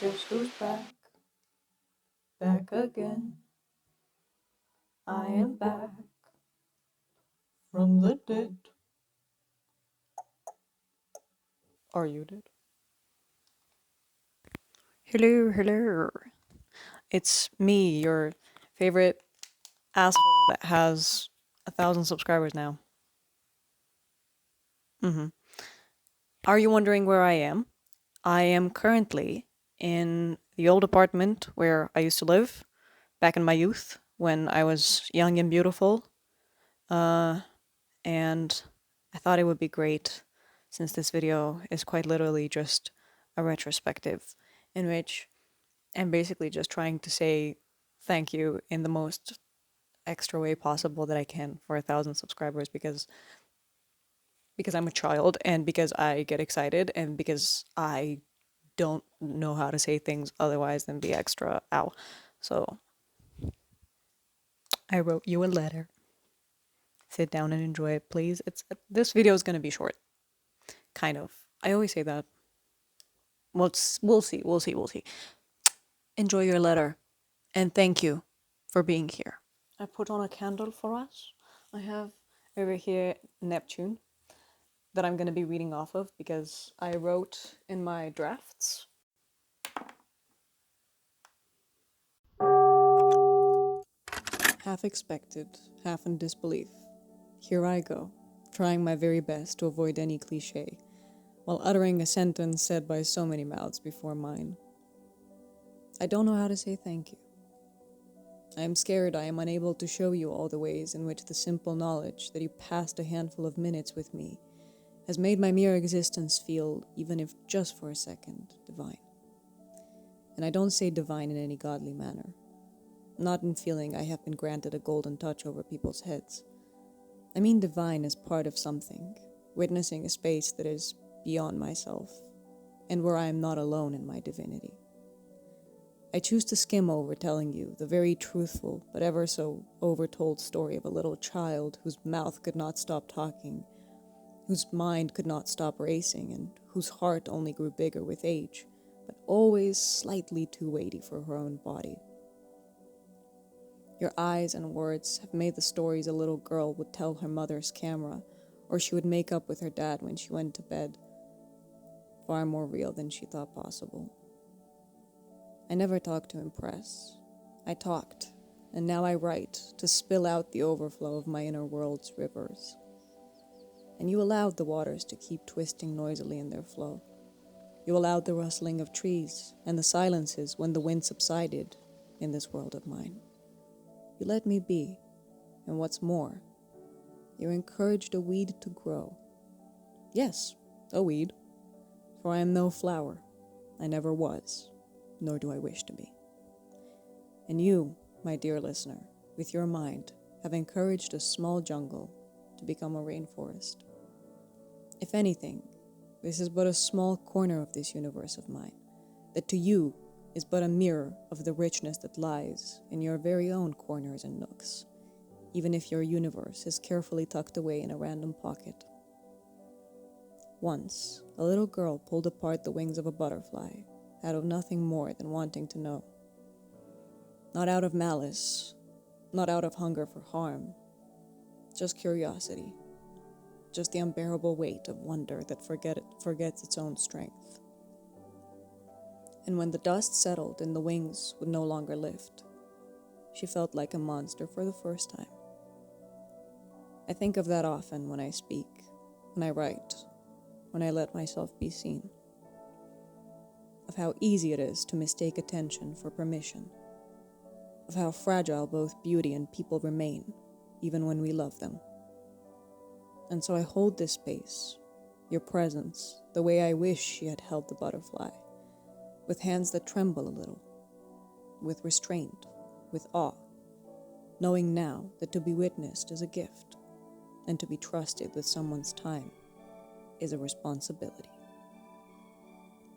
Guess who's back? Back again. I am back from the dead. Are you dead? Hello, hello. It's me, your favorite asshole that has 1,000 subscribers now. Mm-hmm. Are you wondering where I am? I am currently in the old apartment where I used to live back in my youth when I was young and beautiful. And I thought it would be great, since this video is quite literally just a retrospective in which I'm basically just trying to say thank you in the most extra way possible that I can for 1,000 subscribers because I'm a child and because I get excited and because I don't know how to say things otherwise than be extra. Ow. So I wrote you a letter. Sit down and enjoy it, please. This video is going to be short. Kind of. I always say that. We'll see. We'll see. We'll see. Enjoy your letter. And thank you for being here. I put on a candle for us. I have over here Neptune that I'm going to be reading off of because I wrote in my drafts. Half expected, half in disbelief. Here I go, trying my very best to avoid any cliche, while uttering a sentence said by so many mouths before mine. I don't know how to say thank you. I am scared I am unable to show you all the ways in which the simple knowledge that you passed a handful of minutes with me has made my mere existence feel, even if just for a second, divine. And I don't say divine in any godly manner, not in feeling I have been granted a golden touch over people's heads. I mean divine as part of something, witnessing a space that is beyond myself, and where I am not alone in my divinity. I choose to skim over telling you the very truthful but ever so overtold story of a little child whose mouth could not stop talking, whose mind could not stop racing, and whose heart only grew bigger with age, but always slightly too weighty for her own body. Your eyes and words have made the stories a little girl would tell her mother's camera, or she would make up with her dad when she went to bed, far more real than she thought possible. I never talked to impress. I talked, and now I write to spill out the overflow of my inner world's rivers. And you allowed the waters to keep twisting noisily in their flow. You allowed the rustling of trees and the silences when the wind subsided in this world of mine. You let me be, and what's more, you encouraged a weed to grow. Yes, a weed, for I am no flower. I never was, nor do I wish to be. And you, my dear listener, with your mind, have encouraged a small jungle to become a rainforest. If anything, this is but a small corner of this universe of mine, that to you is but a mirror of the richness that lies in your very own corners and nooks, even if your universe is carefully tucked away in a random pocket. Once, a little girl pulled apart the wings of a butterfly out of nothing more than wanting to know. Not out of malice, not out of hunger for harm, just curiosity, just the unbearable weight of wonder that forgets its own strength. And when the dust settled and the wings would no longer lift, she felt like a monster for the first time. I think of that often when I speak, when I write, when I let myself be seen. Of how easy it is to mistake attention for permission. Of how fragile both beauty and people remain, even when we love them. And so I hold this space, your presence, the way I wish she had held the butterfly, with hands that tremble a little, with restraint, with awe, knowing now that to be witnessed is a gift, and to be trusted with someone's time is a responsibility.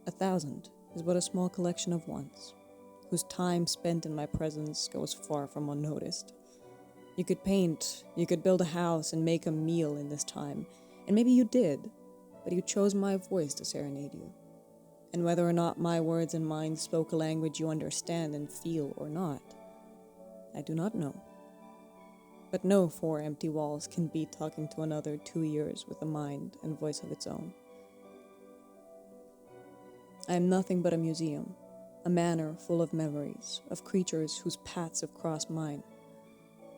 1,000 is but a small collection of ones, whose time spent in my presence goes far from unnoticed. You could paint, you could build a house and make a meal in this time, and maybe you did, but you chose my voice to serenade you. And whether or not my words and mind spoke a language you understand and feel or not, I do not know. But no four empty walls can beat talking to another 2 years with a mind and voice of its own. I am nothing but a museum, a manor full of memories, of creatures whose paths have crossed mine.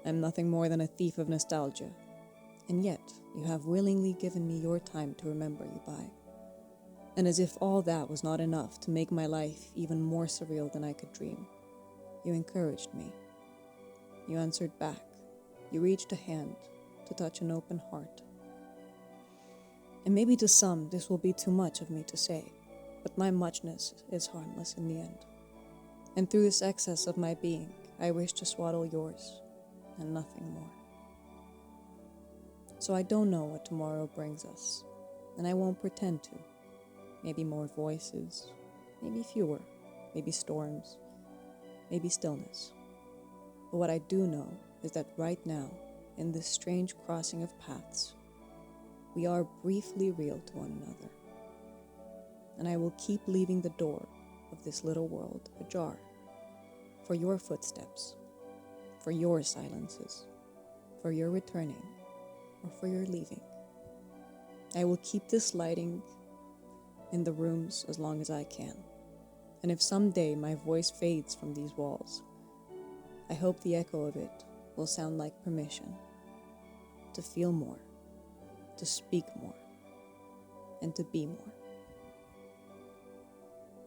I am nothing more than a thief of nostalgia, and yet you have willingly given me your time to remember you by. And as if all that was not enough to make my life even more surreal than I could dream, you encouraged me. You answered back. You reached a hand to touch an open heart. And maybe to some this will be too much of me to say, but my muchness is harmless in the end. And through this excess of my being, I wish to swaddle yours, and nothing more. So I don't know what tomorrow brings us, and I won't pretend to. Maybe more voices, maybe fewer, maybe storms, maybe stillness. But what I do know is that right now, in this strange crossing of paths, we are briefly real to one another. And I will keep leaving the door of this little world ajar for your footsteps, for your silences, for your returning, or for your leaving. I will keep this lighting in the rooms as long as I can. And if someday my voice fades from these walls, I hope the echo of it will sound like permission to feel more, to speak more, and to be more.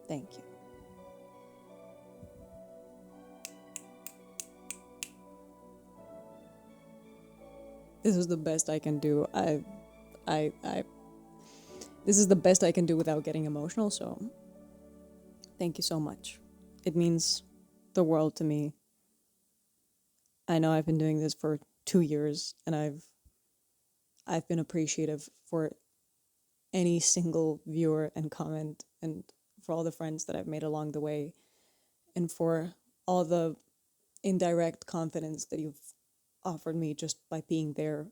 Thank you. This is the best I can do. This is the best I can do without getting emotional, so thank you so much. It means the world to me. I know I've been doing this for 2 years, and I've been appreciative for any single viewer and comment, and for all the friends that I've made along the way, and for all the indirect confidence that you've offered me just by being there.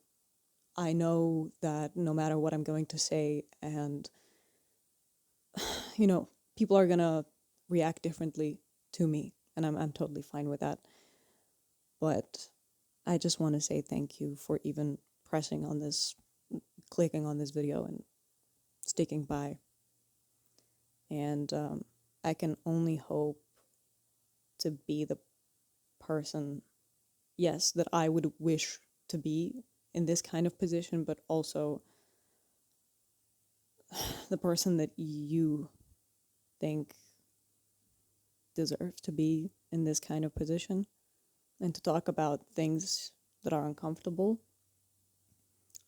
I know that no matter what I'm going to say, and people are gonna react differently to me, and I'm totally fine with that. But I just want to say thank you for even pressing on this, clicking on this video, and sticking by. And I can only hope to be the person, yes, that I would wish to be in this kind of position, but also the person that you think deserves to be in this kind of position, and to talk about things that are uncomfortable.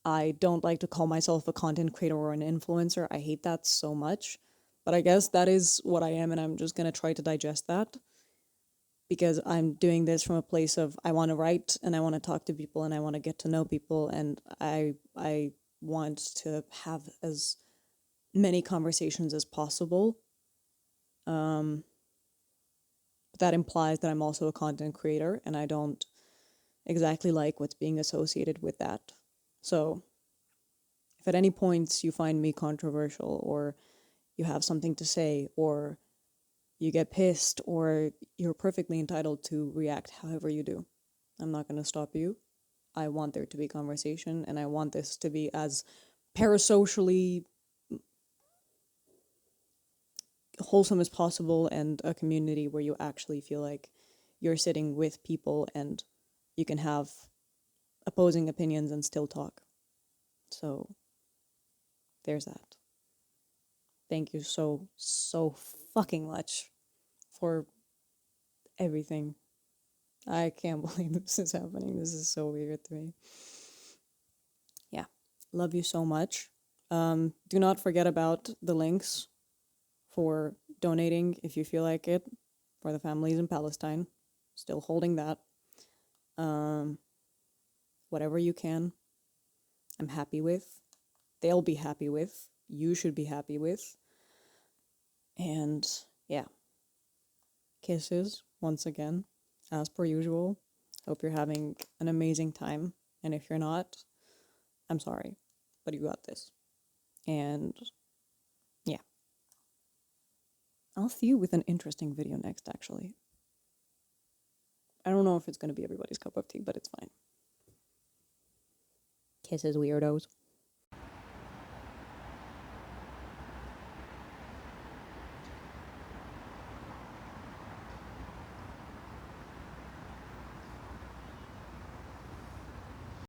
I don't like to call myself a content creator or an influencer. I hate that so much. But I guess that is what I am, and I'm just going to try to digest that, because I'm doing this from a place of I want to write, and I want to talk to people, and I want to get to know people, and I want to have as many conversations as possible. But that implies that I'm also a content creator, and I don't exactly like what's being associated with that. So if at any points you find me controversial, or you have something to say, or you get pissed, or you're perfectly entitled to react however you do, I'm not going to stop you. I want there to be conversation, and I want this to be as parasocially wholesome as possible, and a community where you actually feel like you're sitting with people and you can have opposing opinions and still talk. So there's that. Thank you so fucking much for everything. I can't believe this is happening. This is so weird to me. Yeah. Love you so much. Do not forget about the links for donating if you feel like it, for the families in Palestine. Still holding that. Whatever you can, I'm happy with. They'll be happy with. You should be happy with. And yeah. Kisses once again, as per usual. Hope you're having an amazing time. And if you're not, I'm sorry, but you got this. And yeah. I'll see you with an interesting video next, actually. I don't know if it's going to be everybody's cup of tea, but it's fine. Kisses, weirdos.